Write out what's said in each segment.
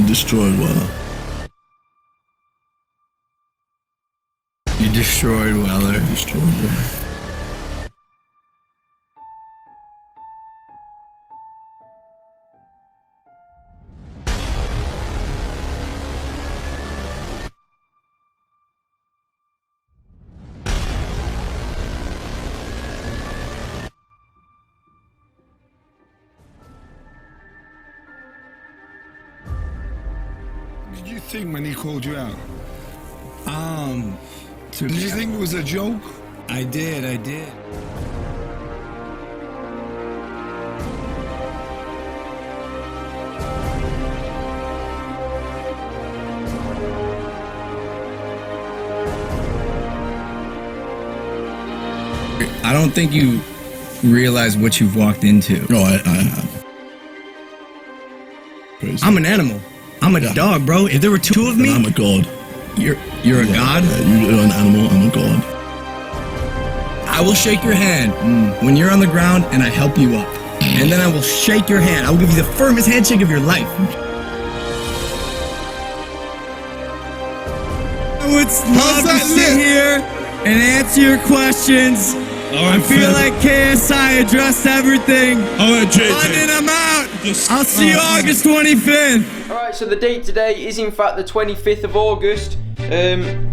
destroyed Weller. You destroyed Weller. Destroyed Weller. Did you think when he called you out? Did Did you think it was a joke? I did. I don't think you realize what you've walked into. No, I have. Crazy. I'm an animal. I'm a dog, bro. If there were two of me, I'm a god. you're a god. Yeah, you're an animal, I'm a god. I will shake your hand when you're on the ground and I help you up. And then I will shake your hand. I will give you the firmest handshake of your life. I would love to sit here and answer your questions. I feel like KSI addressed everything. London, I'm out. I'll see you August 25th. Alright, so the date today is in fact the 25th of August.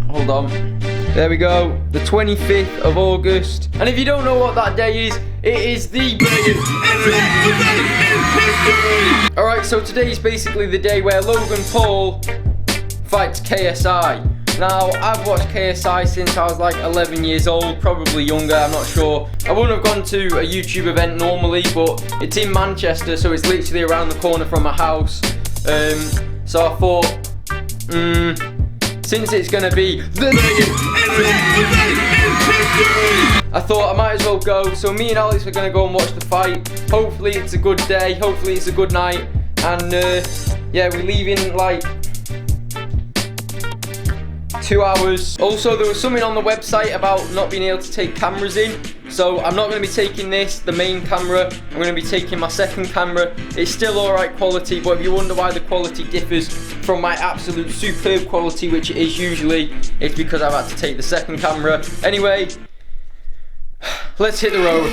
Hold on. There we go. The 25th of August. And if you don't know what that day is, it is the day. Alright, so today is basically the day where Logan Paul fights KSI. Now, I've watched KSI since I was like 11 years old, probably younger, I'm not sure. I wouldn't have gone to a YouTube event normally, but it's in Manchester, so it's literally around the corner from my house. So I thought, since it's gonna be the I thought I might as well go. So me and Alex are gonna go and watch the fight. Hopefully it's a good day, hopefully it's a good night. And yeah, we're leaving like 2 hours. Also, there was something on the website about not being able to take cameras in, so I'm not going to be taking this, the main camera. I'm going to be taking my second camera. It's still alright quality, but if you wonder why the quality differs from my absolute superb quality, which it is usually, it's because I've had to take the second camera. Anyway, let's hit the road.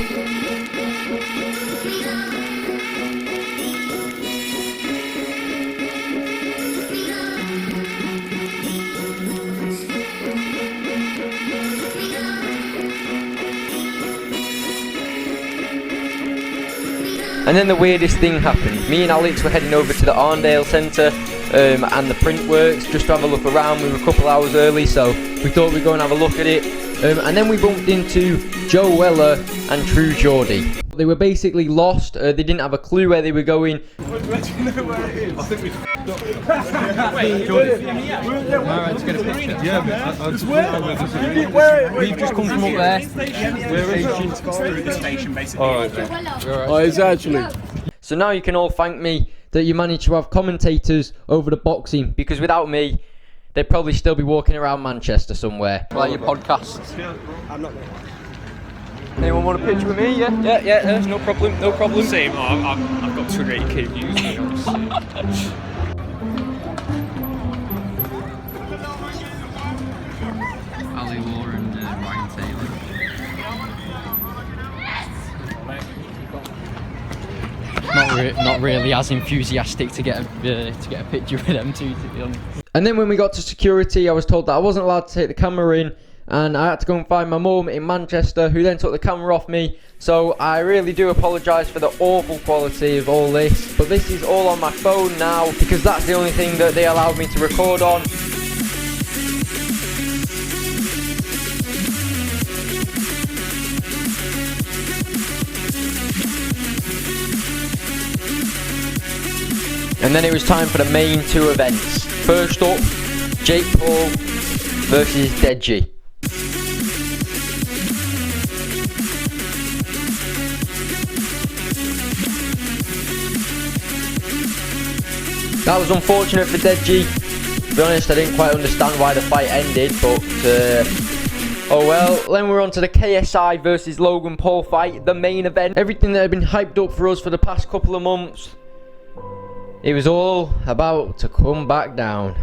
And then the weirdest thing happened. Me and Alex were heading over to the Arndale Centre and the print works just to have a look around. We were a couple hours early, so we thought we'd go and have a look at it. And then we bumped into Joe Weller and True Geordie. They were basically lost. They didn't have a clue where they were going. Where do you know where it is? I think we've Wait, Geordie. Alright, let's get a picture. Yeah, where? We've just come from up there. Where is it? Through the station, basically. Alright. Oh, it's actually. So now you can all thank me that you managed to have commentators over the boxing, because without me, they'd probably still be walking around Manchester somewhere. Like your podcast. I'm not there. Anyone want a picture with me? Yeah, no problem, no problem. Same, I've got 280k views. Ali Law and Ryan Taylor. Not really as enthusiastic to get a picture with them two, to be honest. And then when we got to security, I was told that I wasn't allowed to take the camera in, and I had to go and find my mum in Manchester, who then took the camera off me. So I really do apologise for the awful quality of all this, but this is all on my phone now, because that's the only thing that they allowed me to record on. And then it was time for the main two events. First up, Jake Paul versus Deji. That was unfortunate for Deji. To be honest, I didn't quite understand why the fight ended, but oh well. Then we're on to the KSI versus Logan Paul fight, the main event. Everything that had been hyped up for us for the past couple of months It was all about to come back down.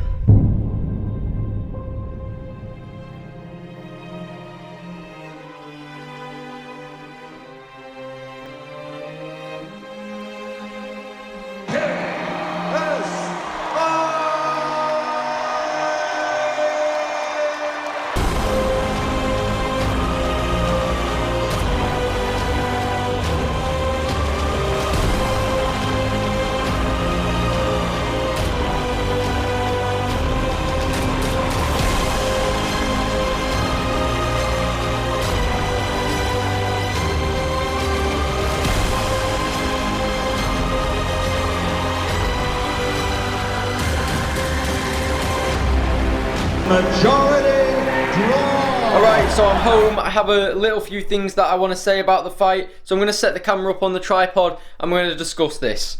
Alright, so I'm home. I have a little few things that I want to say about the fight. So I'm going to set the camera up on the tripod and we're going to discuss this.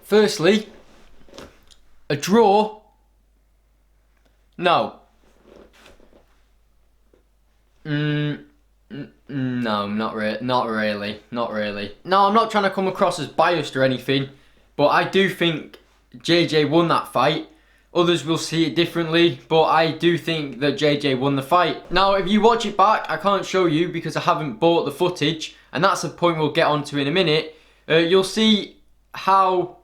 Firstly, a draw? No. No, not really. No, I'm not trying to come across as biased or anything, but I do think JJ won that fight. Others will see it differently, but I do think that JJ won the fight. Now, if you watch it back, I can't show you because I haven't bought the footage, and that's a point we'll get onto in a minute. You'll see how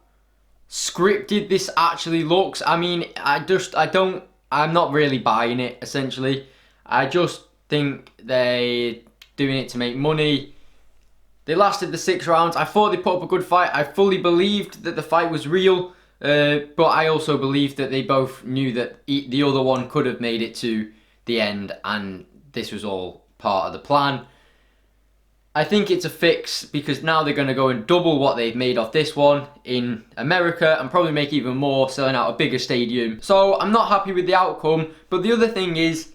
scripted this actually looks. I mean, I'm not really buying it, essentially. I just think they're doing it to make money. They lasted the 6 rounds. I thought they put up a good fight. I fully believed that the fight was real, but I also believed that they both knew that the other one could have made it to the end, and this was all part of the plan. I think it's a fix because now they're going to go and double what they've made off this one in America and probably make even more, selling out a bigger stadium. So I'm not happy with the outcome, but the other thing is,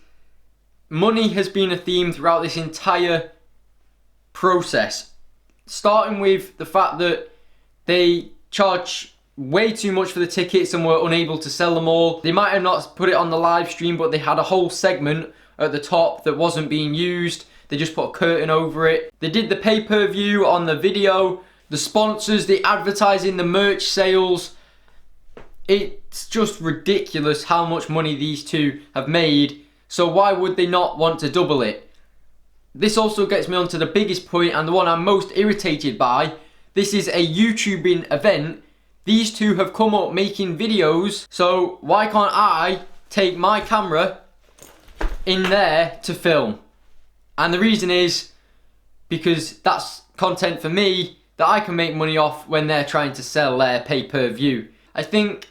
money has been a theme throughout this entire process. Starting with the fact that they charge way too much for the tickets and were unable to sell them all. They might have not put it on the live stream, but they had a whole segment at the top that wasn't being used. They just put a curtain over it. They did the pay-per-view on the video, the sponsors, the advertising, the merch sales. It's just ridiculous how much money these two have made. So why would they not want to double it? This also gets me onto the biggest point and the one I'm most irritated by. This is a YouTubing event. These two have come up making videos. So why can't I take my camera in there to film? And the reason is because that's content for me that I can make money off when they're trying to sell their pay-per-view. I think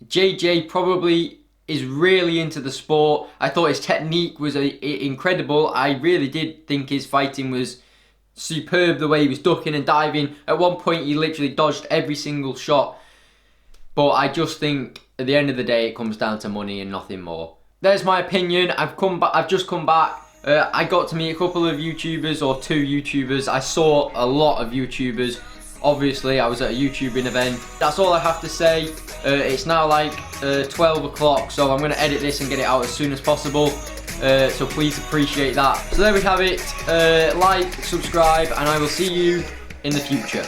JJ probably is really into the sport. I thought his technique was incredible. I really did think his fighting was superb, the way he was ducking and diving. At one point he literally dodged every single shot. But I just think at the end of the day it comes down to money and nothing more. There's my opinion. I've just come back. I got to meet a couple of YouTubers, or 2 YouTubers. I saw a lot of YouTubers. Obviously, I was at a YouTubing event. That's all I have to say. It's now like 12 o'clock, so I'm going to edit this and get it out as soon as possible. So please appreciate that. So there we have it. Like, subscribe, and I will see you in the future.